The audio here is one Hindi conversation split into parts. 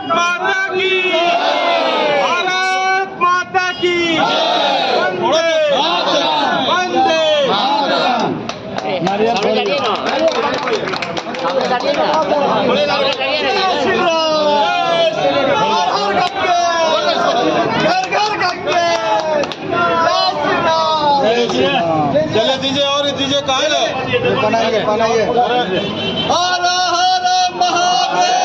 माता की, भारत माता की, वंदे वंदे। चले दीजिए और दीजिए कहाँ है? बनाइए बनाइए। हर हर महादेव।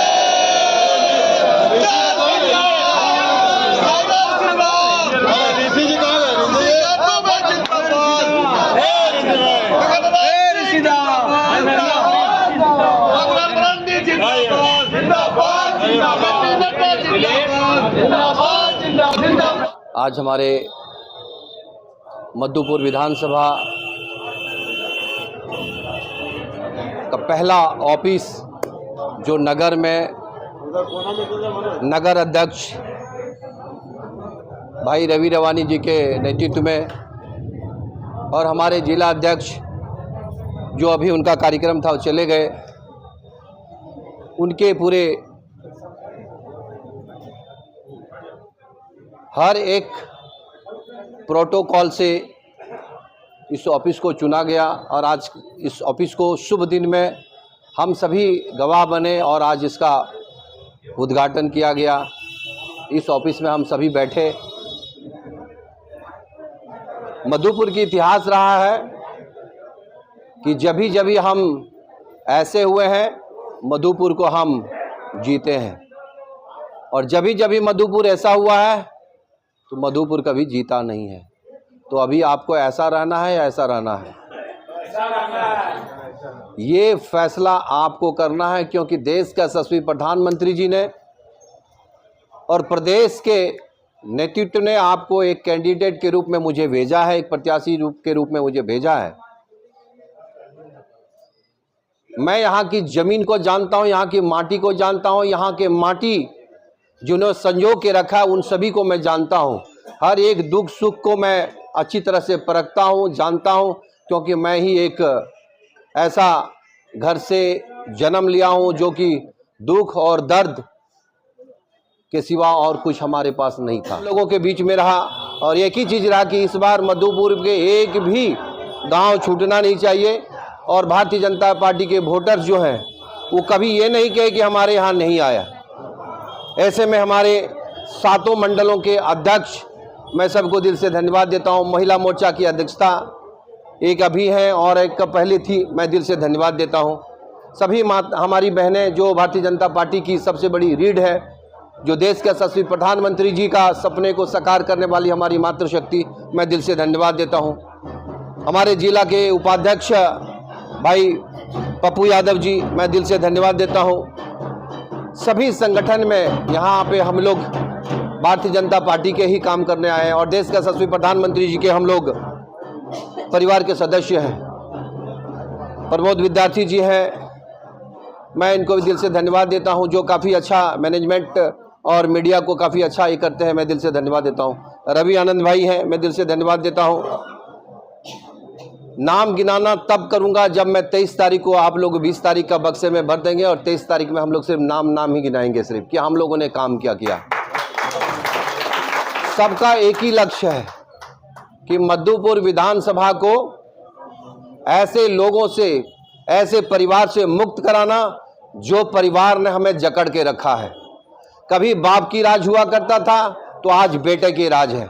ऋषि जी कहाँ गए? आज हमारे मधुपुर विधानसभा का पहला ऑफिस जो नगर में नगर अध्यक्ष भाई रवि रवानी जी के नेतृत्व में और हमारे जिला अध्यक्ष जो अभी उनका कार्यक्रम था वो चले गए, उनके पूरे हर एक प्रोटोकॉल से इस ऑफिस को चुना गया और आज इस ऑफिस को शुभ दिन में हम सभी गवाह बने और आज इसका उद्घाटन किया गया। इस ऑफिस में हम सभी बैठे। मधुपुर की इतिहास रहा है कि जब भी हम ऐसे हुए हैं मधुपुर को हम जीते हैं, और जब भी मधुपुर ऐसा हुआ है तो मधुपुर कभी जीता नहीं है। तो अभी आपको ऐसा रहना है या ऐसा रहना है, ये फैसला आपको करना है, क्योंकि देश के यशस्वी प्रधानमंत्री जी ने और प्रदेश के नेतृत्व ने आपको एक कैंडिडेट के रूप में मुझे भेजा है, एक प्रत्याशी रूप के रूप में मुझे भेजा है। मैं यहाँ की ज़मीन को जानता हूँ, यहाँ की माटी को जानता हूँ, यहाँ के माटी जिन्होंने संजो के रखा है उन सभी को मैं जानता हूँ। हर एक दुख सुख को मैं अच्छी तरह से परखता हूँ, जानता हूँ, क्योंकि मैं ही एक ऐसा घर से जन्म लिया हूँ जो कि दुख और दर्द के सिवा और कुछ हमारे पास नहीं था। लोगों के बीच में रहा और एक ही चीज़ रहा कि इस बार मधुपुर के एक भी गांव छूटना नहीं चाहिए, और भारतीय जनता पार्टी के वोटर्स जो हैं वो कभी ये नहीं कहे कि हमारे यहाँ नहीं आया। ऐसे में हमारे सातों मंडलों के अध्यक्ष, मैं सबको दिल से धन्यवाद देता हूं। महिला मोर्चा की अध्यक्षता एक अभी है और एक पहले थी, मैं दिल से धन्यवाद देता हूं। सभी हमारी बहनें जो भारतीय जनता पार्टी की सबसे बड़ी रीढ़ है, जो देश के यशस्वी प्रधानमंत्री जी का सपने को साकार करने वाली हमारी मातृशक्ति, मैं दिल से धन्यवाद देता हूं। हमारे जिला के उपाध्यक्ष भाई पप्पू यादव जी, मैं दिल से धन्यवाद देता हूं। सभी संगठन में यहाँ पे हम लोग भारतीय जनता पार्टी के ही काम करने आए हैं और देश के यशस्वी प्रधानमंत्री जी के हम लोग परिवार के सदस्य हैं। प्रमोद विद्यार्थी जी हैं, मैं इनको भी दिल से धन्यवाद देता हूं, जो काफ़ी अच्छा मैनेजमेंट और मीडिया को काफ़ी अच्छा ये करते हैं, मैं दिल से धन्यवाद देता हूं। रवि आनंद भाई हैं, मैं दिल से धन्यवाद देता हूं। नाम गिनाना तब करूंगा जब मैं 23 तारीख को, आप लोग 20 तारीख का बक्से में भर देंगे और 23 तारीख में हम लोग सिर्फ नाम ही गिनाएंगे, सिर्फ कि हम लोगों ने काम क्या किया। सबका एक ही लक्ष्य है कि मधुपुर विधानसभा को ऐसे लोगों से, ऐसे परिवार से मुक्त कराना जो परिवार ने हमें जकड़ के रखा है। कभी बाप की राज हुआ करता था तो आज बेटे के राज है,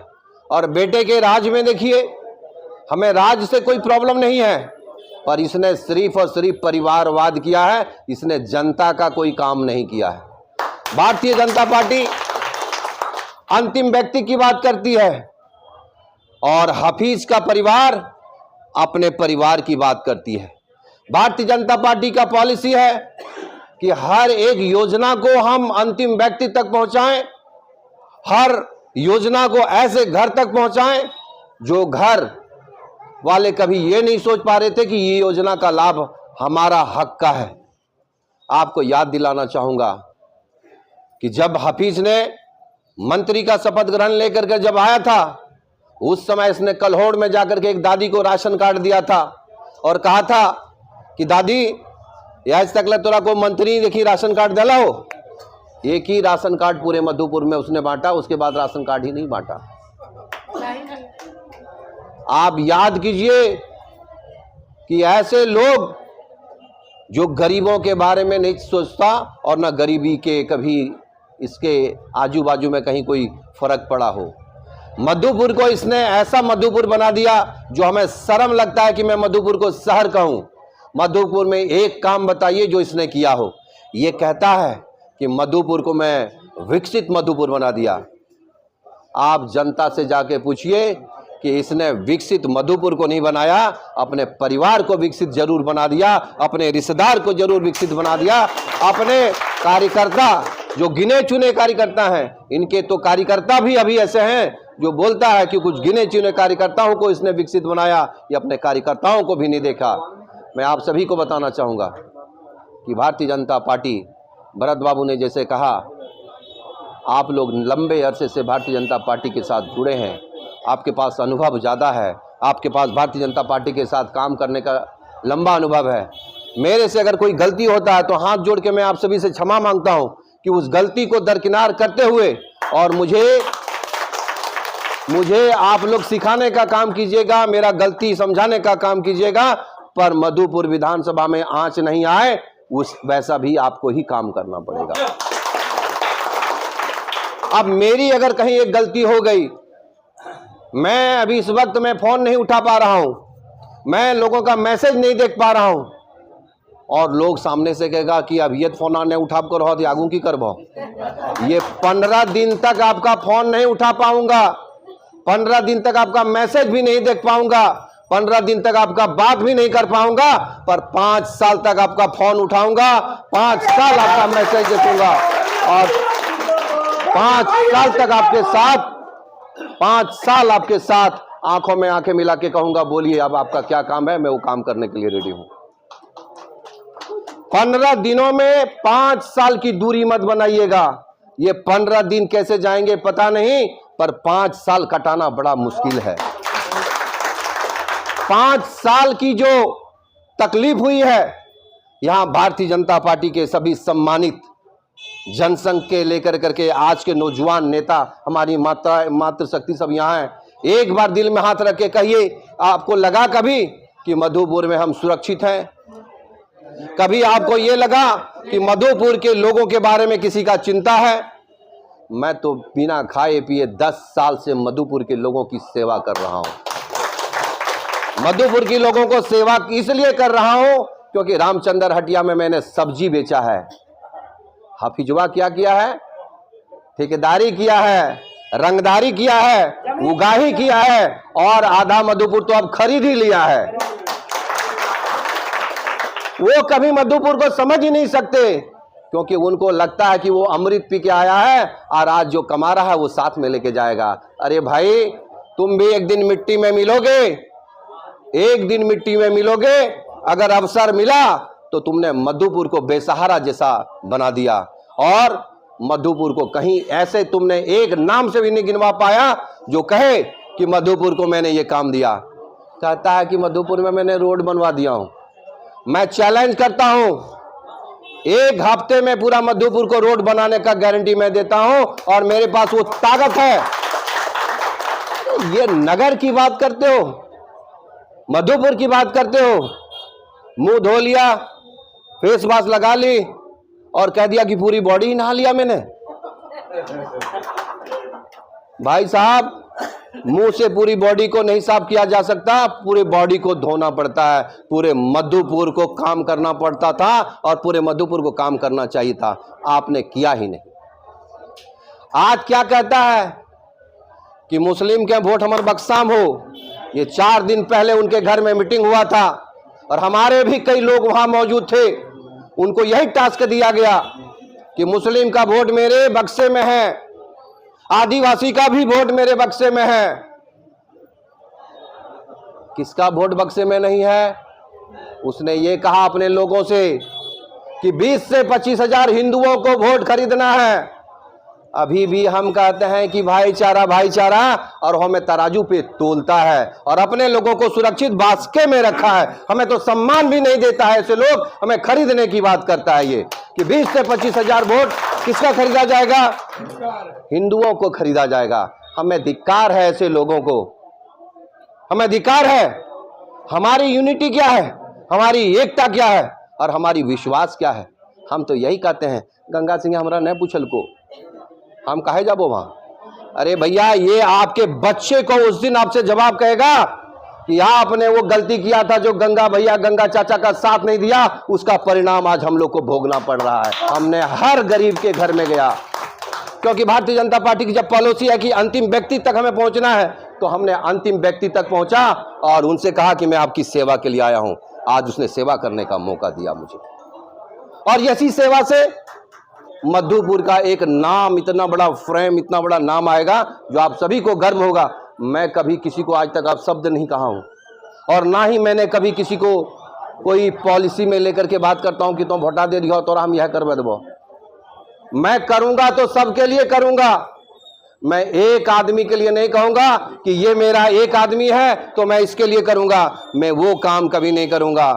और बेटे के राज में देखिए हमें राज से कोई प्रॉब्लम नहीं है, पर इसने सिर्फ और सिर्फ परिवारवाद किया है, इसने जनता का कोई काम नहीं किया है। भारतीय जनता पार्टी अंतिम व्यक्ति की बात करती है और हफीज का परिवार अपने परिवार की बात करती है। भारतीय जनता पार्टी का पॉलिसी है कि हर एक योजना को हम अंतिम व्यक्ति तक पहुंचाएं, हर योजना को ऐसे घर तक पहुंचाएं जो घर वाले कभी ये नहीं सोच पा रहे थे कि ये योजना का लाभ हमारा हक का है। आपको याद दिलाना चाहूंगा कि जब हफीज ने मंत्री का शपथ ग्रहण लेकर के जब आया था, उस समय इसने कल्होड़ में जाकर के एक दादी को राशन कार्ड दिया था और कहा था कि दादी आज तक तोरा को मंत्री नहीं देखी राशन कार्ड दिला हो, एक ही राशन कार्ड पूरे मधुपुर में उसने बांटा, उसके बाद राशन कार्ड ही नहीं बांटा। आप याद कीजिए कि ऐसे लोग जो गरीबों के बारे में नहीं सोचता और ना गरीबी के कभी इसके आजू बाजू में कहीं कोई फर्क पड़ा हो। मधुपुर को इसने ऐसा मधुपुर बना दिया जो हमें शर्म लगता है कि मैं मधुपुर को शहर कहूं। मधुपुर में एक काम बताइए जो इसने किया हो। ये कहता है कि मधुपुर को मैं विकसित मधुपुर बना दिया। आप जनता से जाके पूछिए कि इसने विकसित मधुपुर को नहीं बनाया, अपने परिवार को विकसित जरूर बना दिया, अपने रिश्तेदार को जरूर विकसित बना दिया, अपने कार्यकर्ता जो गिने चुने कार्यकर्ता हैं, इनके तो कार्यकर्ता भी अभी ऐसे हैं जो बोलता है कि कुछ गिने चुने कार्यकर्ताओं को इसने विकसित बनाया, ये अपने कार्यकर्ताओं को भी नहीं देखा। मैं आप सभी को बताना चाहूँगा कि भारतीय जनता पार्टी, भरत बाबू ने जैसे कहा, आप लोग लंबे अरसे से भारतीय जनता पार्टी के साथ जुड़े हैं, आपके पास अनुभव ज़्यादा है, आपके पास भारतीय जनता पार्टी के साथ काम करने का लंबा अनुभव है। मेरे से अगर कोई गलती होता है तो हाथ जोड़ के मैं आप सभी से क्षमा मांगता हूं कि उस गलती को दरकिनार करते हुए और मुझे आप लोग सिखाने का काम कीजिएगा, मेरा गलती समझाने का काम कीजिएगा, पर मधुपुर विधानसभा में आंच नहीं आए उस वैसा भी आपको ही काम करना पड़ेगा। अब मेरी अगर कहीं एक गलती हो गई, मैं अभी इस वक्त मैं फोन नहीं उठा पा रहा हूं, मैं लोगों का मैसेज नहीं देख पा रहा हूं, और लोग सामने से कहेगा कि अब ये फोन आने उठा कर रहो आगू की करबो, ये 15 दिन तक आपका फोन नहीं उठा पाऊंगा, 15 दिन तक आपका मैसेज भी नहीं देख पाऊंगा, 15 दिन तक आपका बात भी नहीं कर पाऊंगा, पर 5 साल तक आपका फोन उठाऊंगा, 5 साल आपका मैसेज देखूंगा और 5 साल तक आपके साथ, 5 साल आपके साथ आंखों में आंखें मिला के कहूंगा, बोलिए अब आपका क्या काम है, मैं वो काम करने के लिए रेडी हूं। 15 दिनों में 5 साल की दूरी मत बनाइएगा। ये 15 दिन कैसे जाएंगे पता नहीं, पर 5 साल कटाना बड़ा मुश्किल है। 5 साल की जो तकलीफ हुई है, यहां भारतीय जनता पार्टी के सभी सम्मानित जनसंघ के लेकर करके आज के नौजवान नेता, हमारी मातृशक्ति सब यहाँ हैं। एक बार दिल में हाथ रख के कहिए, आपको लगा कभी कि मधुपुर में हम सुरक्षित हैं? कभी आपको ये लगा कि मधुपुर के लोगों के बारे में किसी का चिंता है? मैं तो बिना खाए पिए 10 साल से मधुपुर के लोगों की सेवा कर रहा हूं। मधुपुर के लोगों को सेवा इसलिए कर रहा हूं क्योंकि रामचंद्र हटिया में मैंने सब्जी बेचा है, हाफिजुआ क्या किया है, ठेकेदारी किया है, रंगदारी किया है, उगाही किया है, और आधा मधुपुर तो अब खरीद ही लिया है। वो कभी मधुपुर को समझ ही नहीं सकते क्योंकि उनको लगता है कि वो अमृत पी के आया है और आज जो कमा रहा है वो साथ में लेके जाएगा। अरे भाई, तुम भी एक दिन मिट्टी में मिलोगे, एक दिन मिट्टी में मिलोगे। अगर अवसर मिला तो तुमने मधुपुर को बेसहारा जैसा बना दिया और मधुपुर को कहीं ऐसे तुमने एक नाम से भी नहीं गिनवा पाया जो कहे कि मधुपुर को मैंने ये काम दिया। कहता है कि मधुपुर में मैंने रोड बनवा दिया हूं। मैं चैलेंज करता हूं, 1 हफ्ते में पूरा मधुपुर को रोड बनाने का गारंटी मैं देता हूं और मेरे पास वो ताकत है। ये नगर की बात करते हो, मधुपुर की बात करते हो, मुंह धो लिया, फेस मास्क लगा ली और कह दिया कि पूरी बॉडी नहा लिया मैंने। भाई साहब, मुंह से पूरी बॉडी को नहीं साफ किया जा सकता, पूरे बॉडी को धोना पड़ता है। पूरे मधुपुर को काम करना पड़ता था और पूरे मधुपुर को काम करना चाहिए था, आपने किया ही नहीं। आज क्या कहता है कि मुस्लिम के वोट हमारे बक्साम हो। ये 4 दिन पहले उनके घर में मीटिंग हुआ था और हमारे भी कई लोग वहां मौजूद थे। उनको यही टास्क दिया गया कि मुस्लिम का वोट मेरे बक्से में है, आदिवासी का भी वोट मेरे बक्से में है। किसका वोट बक्से में नहीं है? उसने ये कहा अपने लोगों से कि 20 से 25 हजार हिंदुओं को वोट खरीदना है, अभी भी हम कहते हैं कि भाईचारा भाईचारा, और हमें तराजू पे तोलता है और अपने लोगों को सुरक्षित बास्के में रखा है। हमें तो सम्मान भी नहीं देता है ऐसे लोग, हमें खरीदने की बात करता है ये कि 20 से 25 हजार वोट किसका खरीदा जाएगा? हिंदुओं को खरीदा जाएगा। हमें धिक्कार है ऐसे लोगों को, हमें धिक्कार है। हमारी यूनिटी क्या है, हमारी एकता क्या है और हमारी विश्वास क्या है? हम तो यही कहते हैं। गंगा सिंह हमरा न पूछल को, हम काहे जाबो वहां? अरे भैया, ये आपके बच्चे को उस दिन आपसे जवाब कहेगा कि आपने वो गलती किया था जो गंगा भैया गंगा चाचा का साथ नहीं दिया, उसका परिणाम आज हम लोग को भोगना पड़ रहा है। हमने हर गरीब के घर में गया, क्योंकि भारतीय जनता पार्टी की जब पॉलिसी है कि अंतिम व्यक्ति तक हमें पहुंचना है, तो हमने अंतिम व्यक्ति तक पहुंचा और उनसे कहा कि मैं आपकी सेवा के लिए आया हूं। आज उसने सेवा करने का मौका दिया मुझे, और ऐसी सेवा से मधुपुर का एक नाम, इतना बड़ा फ्रेम, इतना बड़ा नाम आएगा जो आप सभी को गर्व होगा। मैं कभी किसी को आज तक आप शब्द नहीं कहा हूं, और ना ही मैंने कभी किसी को कोई पॉलिसी में लेकर के बात करता हूं कि तुम भोटा दे दियो तो हम यह करवा देबो। मैं करूंगा तो सबके लिए करूंगा, मैं एक आदमी के लिए नहीं कहूंगा कि ये मेरा एक आदमी है तो मैं इसके लिए करूंगा। मैं वो काम कभी नहीं करूंगा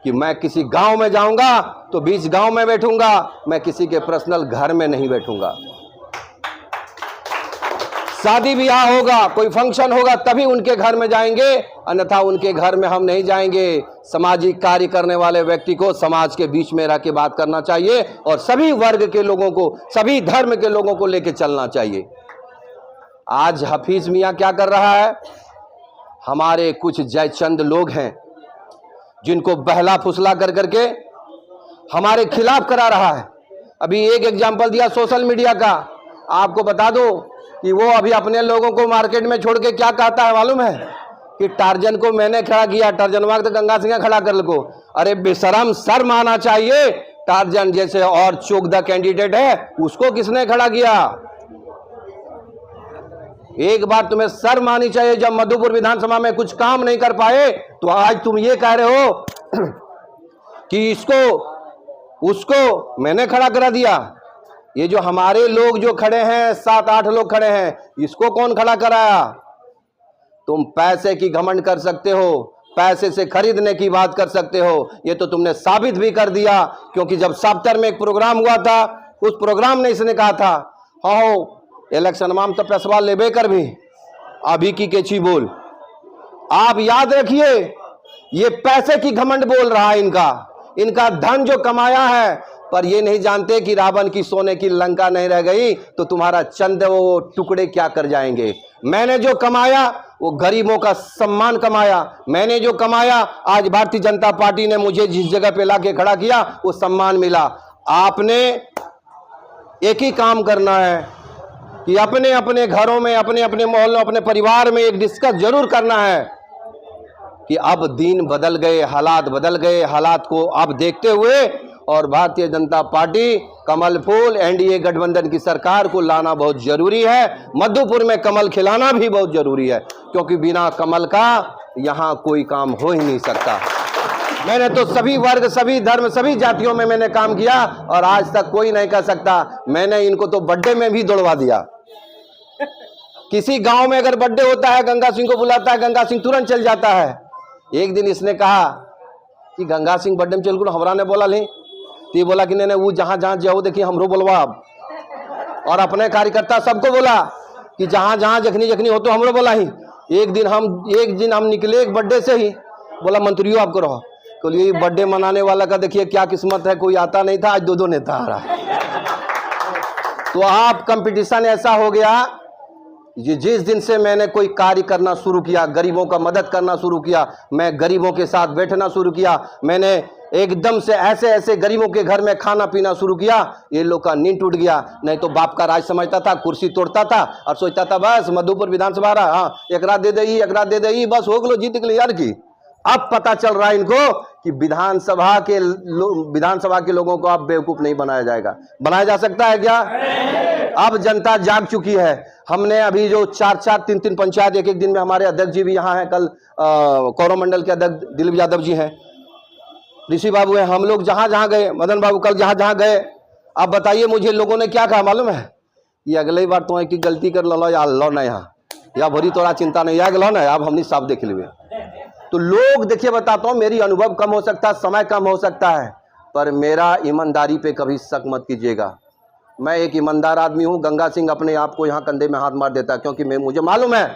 कि मैं किसी गांव में जाऊंगा तो बीच गांव में बैठूंगा, मैं किसी के पर्सनल घर में नहीं बैठूंगा। शादी ब्याह होगा, कोई फंक्शन होगा, तभी उनके घर में जाएंगे, अन्यथा उनके घर में हम नहीं जाएंगे। सामाजिक कार्य करने वाले व्यक्ति को समाज के बीच में रह के बात करना चाहिए और सभी वर्ग के लोगों को, सभी धर्म के लोगों को लेकर चलना चाहिए। आज हफीज मियां क्या कर रहा है? हमारे कुछ जयचंद लोग हैं जिनको बहला फुसला कर करके हमारे खिलाफ करा रहा है। अभी एक एग्जाम्पल दिया सोशल मीडिया का, आपको बता दो कि वो अभी अपने लोगों को मार्केट में छोड़ के क्या कहता है मालूम है? कि टार्जन को मैंने खड़ा किया, टार्जन तो गंगा सिंह खड़ा कर लो। अरे बेशरम, शर्म आना चाहिए। टार्जन जैसे और चोकदा कैंडिडेट है, उसको किसने खड़ा किया? एक बार तुम्हें शर्म आनी चाहिए। जब मधुपुर विधानसभा में कुछ काम नहीं कर पाए तो आज तुम ये कह रहे हो कि इसको उसको मैंने खड़ा करा दिया। ये जो हमारे लोग जो खड़े हैं, 7-8 लोग खड़े हैं, इसको कौन खड़ा कराया? तुम पैसे की घमंड कर सकते हो, पैसे से खरीदने की बात कर सकते हो, ये तो तुमने साबित भी कर दिया। क्योंकि जब साप्तर में एक प्रोग्राम हुआ था, उस प्रोग्राम में इसने कहा था हाँ इलेक्शन माम तो पैसवा लेबे कर भी अभी की केची बोल। आप याद रखिए, ये पैसे की घमंड बोल रहा है, इनका धन जो कमाया है, पर ये नहीं जानते कि रावण की सोने की लंका नहीं रह गई तो तुम्हारा चंद वो टुकड़े क्या कर जाएंगे। मैंने जो कमाया वो गरीबों का सम्मान कमाया, मैंने जो कमाया आज भारतीय जनता पार्टी ने मुझे जिस जगह पे लाके खड़ा किया वो सम्मान मिला। आपने एक ही काम करना है कि अपने अपने घरों में, अपने अपने मोहल्लों, अपने परिवार में एक डिस्कस जरूर करना है कि अब दिन बदल गए, हालात बदल गए, हालात को अब देखते हुए और भारतीय जनता पार्टी कमल फूल एनडीए गठबंधन की सरकार को लाना बहुत जरूरी है। मधुपुर में कमल खिलाना भी बहुत जरूरी है, क्योंकि बिना कमल का यहाँ कोई काम हो ही नहीं सकता। मैंने तो सभी वर्ग, सभी धर्म, सभी जातियों में मैंने काम किया और आज तक कोई नहीं कह सकता। मैंने इनको तो बर्थडे में भी दौड़वा दिया। किसी गांव में अगर बर्थडे होता है, गंगा सिंह को बुलाता है, गंगा सिंह तुरंत चल जाता है। एक दिन इसने कहा कि गंगा सिंह बर्थडे में चल गुण, हमरा ने बोला नहीं, तो ये बोला कि नहीं वो जहां जहां जाओ देखिए हमरो बोलवा अब। और अपने कार्यकर्ता सबको बोला कि जहां जहां जखनी जखनी हो तो हमरो बोला ही। एक दिन हम निकले एक बर्थडे से ही, बोला मंत्रियों आपको रहो, तो ये बर्थडे मनाने वाला का देखिए क्या किस्मत है, कोई आता नहीं था, आज 2 नेता आ रहा है। तो आप कंपटीशन ऐसा हो गया, जिस दिन से मैंने कोई कार्य करना शुरू किया, गरीबों का मदद करना शुरू किया, मैं गरीबों के साथ बैठना शुरू किया, मैंने एकदम से ऐसे ऐसे गरीबों के घर में खाना पीना शुरू किया, ये लोग का नींद टूट गया। नहीं तो बाप का राज समझता था, कुर्सी तोड़ता था और सोचता था बस मधुपुर विधानसभा रहा, हाँ एक रात दे दे बस हो गलो, जीत गए यार की। अब पता चल रहा है इनको कि विधानसभा के लोगों को अब बेवकूफ नहीं बनाया जाएगा। बनाया जा सकता है क्या? अब जनता जाग चुकी है। हमने अभी जो 4-4, 3-3 पंचायत एक दिन में, हमारे अध्यक्ष जी भी यहाँ हैं, कल कौरव के अध्यक्ष दिलीप यादव जी हैं, ऋषि बाबू हैं, हम लोग जहां जहां गए, मदन बाबू कल जहां जहां गए, अब बताइए मुझे लोगों ने क्या कहा मालूम है? कि अगले बार तो एक गलती कर लो या लो ना यहाँ या भरी तोरा चिंता नहीं या गलो ना अब हमने साफ देख लिए। तो लोग देखिए बताता हूँ, मेरी अनुभव कम हो सकता है, समय कम हो सकता है, पर मेरा ईमानदारी पे कभी शक मत कीजिएगा। मैं एक ईमानदार आदमी हूँ। गंगा सिंह अपने आप को यहाँ कंधे में हाथ मार देता है, क्योंकि मुझे मालूम है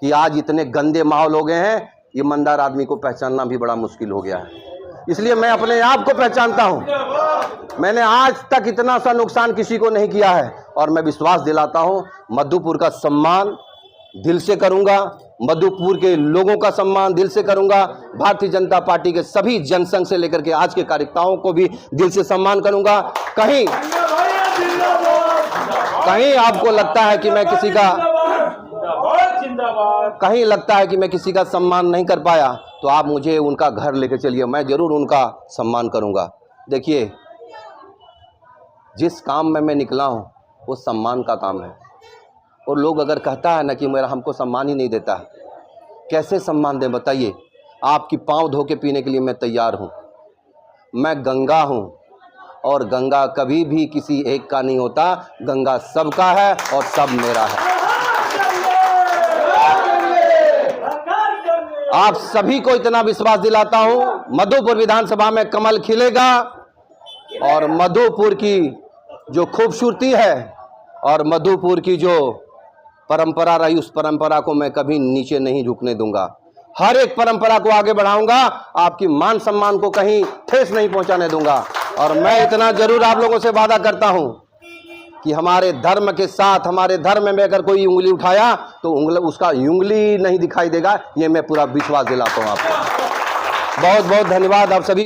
कि आज इतने गंदे माहौल हो गए हैं, ईमानदार आदमी को पहचानना भी बड़ा मुश्किल हो गया है। इसलिए मैं अपने आप को पहचानता हूँ। मैंने आज तक इतना सा नुकसान किसी को नहीं किया है, और मैं विश्वास दिलाता हूँ मधुपुर का सम्मान दिल से करूंगा, मधुपुर के लोगों का सम्मान दिल से करूंगा, भारतीय जनता पार्टी के सभी जनसंघ से लेकर के आज के कार्यकर्ताओं को भी दिल से सम्मान करूंगा। कहीं आपको लगता है कि मैं किसी का सम्मान नहीं कर पाया, तो आप मुझे उनका घर लेके चलिए, मैं जरूर उनका सम्मान करूंगा। देखिए, जिस काम में मैं निकला हूं वो सम्मान का काम है, और लोग अगर कहता है ना कि मेरा हमको सम्मान ही नहीं देता, कैसे सम्मान दें बताइए। आपकी पांव धो के पीने के लिए मैं तैयार हूं। मैं गंगा हूं, और गंगा कभी भी किसी एक का नहीं होता, गंगा सबका है और सब मेरा है। आप सभी को इतना विश्वास दिलाता हूं, मधुपुर विधानसभा में कमल खिलेगा, और मधुपुर की जो खूबसूरती है और मधुपुर की जो परंपरा रही, उस परंपरा को मैं कभी नीचे नहीं झुकने दूंगा। हर एक परंपरा को आगे बढ़ाऊंगा, आपकी मान सम्मान को कहीं ठेस नहीं पहुंचाने दूंगा। और मैं इतना जरूर आप लोगों से वादा करता हूं कि हमारे धर्म के साथ, हमारे धर्म में अगर कोई उंगली उठाया तो उसका उंगली नहीं दिखाई देगा, ये मैं पूरा विश्वास दिलाता हूं आपको। बहुत बहुत धन्यवाद आप सभी।